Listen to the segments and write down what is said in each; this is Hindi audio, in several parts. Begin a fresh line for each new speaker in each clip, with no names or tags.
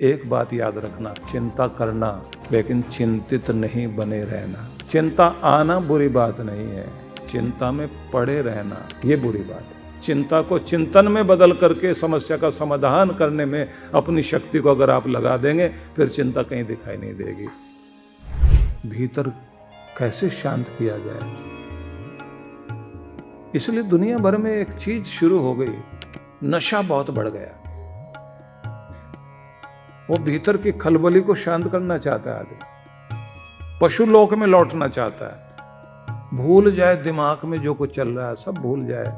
एक बात याद रखना, चिंता करना लेकिन चिंतित नहीं बने रहना। चिंता आना बुरी बात नहीं है, चिंता में पड़े रहना ये बुरी बात है। चिंता को चिंतन में बदल करके समस्या का समाधान करने में अपनी शक्ति को अगर आप लगा देंगे, फिर चिंता कहीं दिखाई नहीं देगी। भीतर कैसे शांत किया जाए, इसलिए दुनिया भर में एक चीज शुरू हो गई, नशा बहुत बढ़ गया। वो भीतर की खलबली को शांत करना चाहता है आदमी, पशु लोक में लौटना चाहता है, भूल जाए दिमाग में जो कुछ चल रहा है सब भूल जाए।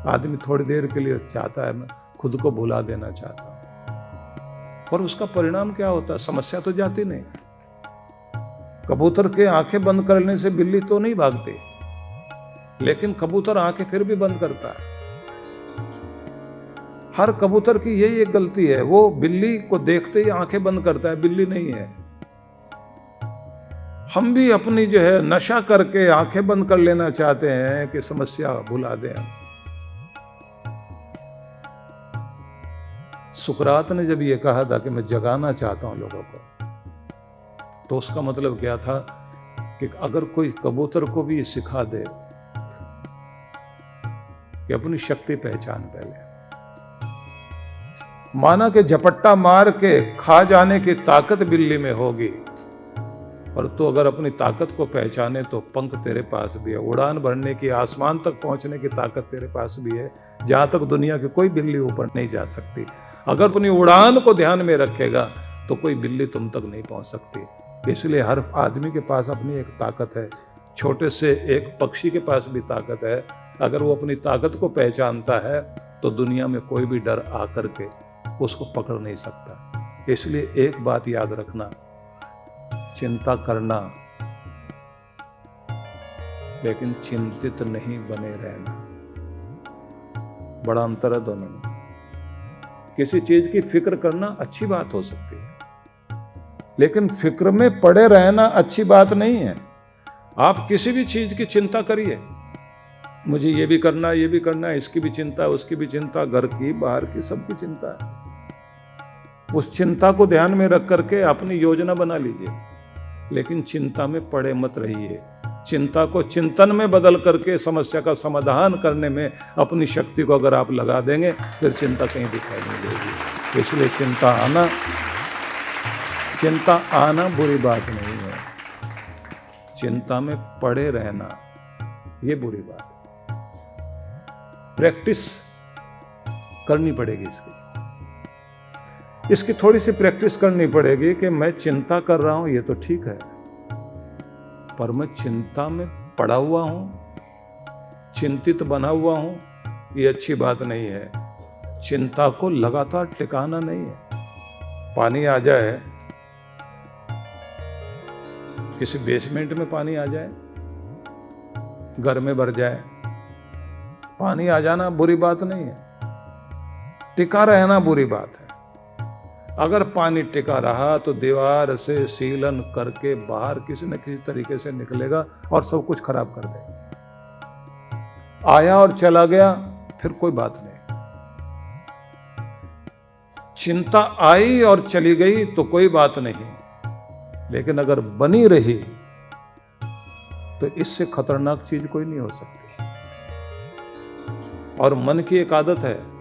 आदमी थोड़ी देर के लिए चाहता है मैं खुद को भुला देना चाहता हूं, और उसका परिणाम क्या होता है? समस्या तो जाती नहीं। कबूतर के आंखें बंद करने से बिल्ली तो नहीं भागती, लेकिन कबूतर आंखें फिर भी बंद करता है। हर कबूतर की यही एक गलती है, वो बिल्ली को देखते ही आंखें बंद करता है, बिल्ली नहीं है। हम भी अपनी जो है नशा करके आंखें बंद कर लेना चाहते हैं कि समस्या भुला दें हम। सुकरात ने जब ये कहा था कि मैं जगाना चाहता हूं लोगों को, तो उसका मतलब क्या था कि अगर कोई कबूतर को भी सिखा दे कि अपनी शक्ति पहचान पहले, माना कि झपट्टा मार के खा जाने की ताकत बिल्ली में होगी, और तो अगर अपनी ताकत को पहचाने तो पंख तेरे पास भी है, उड़ान भरने की, आसमान तक पहुंचने की ताकत तेरे पास भी है, जहां तक दुनिया की कोई बिल्ली ऊपर नहीं जा सकती। अगर अपनी उड़ान को ध्यान में रखेगा तो कोई बिल्ली तुम तक नहीं पहुंच सकती। इसलिए हर आदमी के पास अपनी एक ताकत है, छोटे से एक पक्षी के पास भी ताकत है। अगर वो अपनी ताकत को पहचानता है तो दुनिया में कोई भी डर आकर के उसको पकड़ नहीं सकता। इसलिए एक बात याद रखना, चिंता करना लेकिन चिंतित नहीं बने रहना। बड़ा अंतर है दोनों में। किसी चीज की फिक्र करना अच्छी बात हो सकती है, लेकिन फिक्र में पड़े रहना अच्छी बात नहीं है। आप किसी भी चीज की चिंता करिए, मुझे ये भी करना है, ये भी करना है, इसकी भी चिंता, उसकी भी चिंता, घर की, बाहर की, सबकी चिंता है। उस चिंता को ध्यान में रख करके अपनी योजना बना लीजिए, लेकिन चिंता में पड़े मत रहिए। चिंता को चिंतन में बदल करके समस्या का समाधान करने में अपनी शक्ति को अगर आप लगा देंगे, फिर चिंता कहीं दिखाई नहीं देगी। इसलिए चिंता आना बुरी बात नहीं है, चिंता में पड़े रहना ये बुरी बात है। प्रैक्टिस करनी पड़ेगी इसकी थोड़ी सी प्रैक्टिस करनी पड़ेगी कि मैं चिंता कर रहा हूं, ये तो ठीक है, पर मैं चिंता में पड़ा हुआ हूं, चिंतित बना हुआ हूं, ये अच्छी बात नहीं है। चिंता को लगातार टिकाना नहीं है। पानी आ जाए, किसी बेसमेंट में पानी आ जाए, घर में भर जाए, पानी आ जाना बुरी बात नहीं है, टिका रहना बुरी बात है। अगर पानी टिका रहा तो दीवार से सीलन करके बाहर किसी न किसी तरीके से निकलेगा और सब कुछ खराब कर देगा। आया और चला गया फिर कोई बात नहीं। चिंता आई और चली गई तो कोई बात नहीं, लेकिन अगर बनी रही तो इससे खतरनाक चीज कोई नहीं हो सकती। और मन की एक आदत है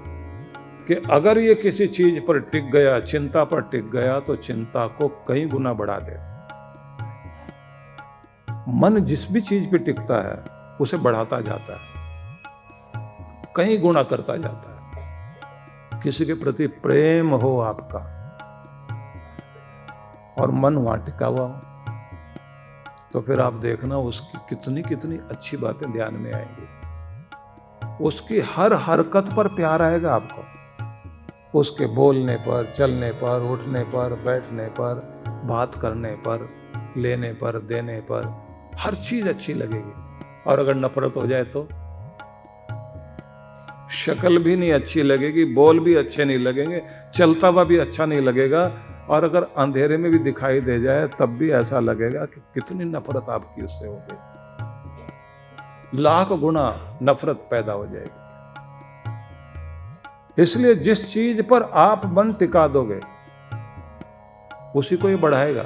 कि अगर ये किसी चीज पर टिक गया, चिंता पर टिक गया, तो चिंता को कई गुना बढ़ा दे। मन जिस भी चीज पे टिकता है उसे बढ़ाता जाता है, कई गुना करता जाता है। किसी के प्रति प्रेम हो आपका और मन वहां टिका हुआ हो, तो फिर आप देखना उसकी कितनी कितनी अच्छी बातें ध्यान में आएंगी। उसकी हर हरकत पर प्यार आएगा आपको, उसके बोलने पर, चलने पर, उठने पर, बैठने पर, बात करने पर, लेने पर, देने पर, हर चीज अच्छी लगेगी। और अगर नफरत हो जाए तो शक्ल भी नहीं अच्छी लगेगी, बोल भी अच्छे नहीं लगेंगे, चलता हुआ भी अच्छा नहीं लगेगा, और अगर अंधेरे में भी दिखाई दे जाए तब भी ऐसा लगेगा कि कितनी नफरत आपकी उससे हो गई। लाख गुना नफरत पैदा हो जाएगी। इसलिए जिस चीज पर आप मन टिका दोगे उसी को ये बढ़ाएगा।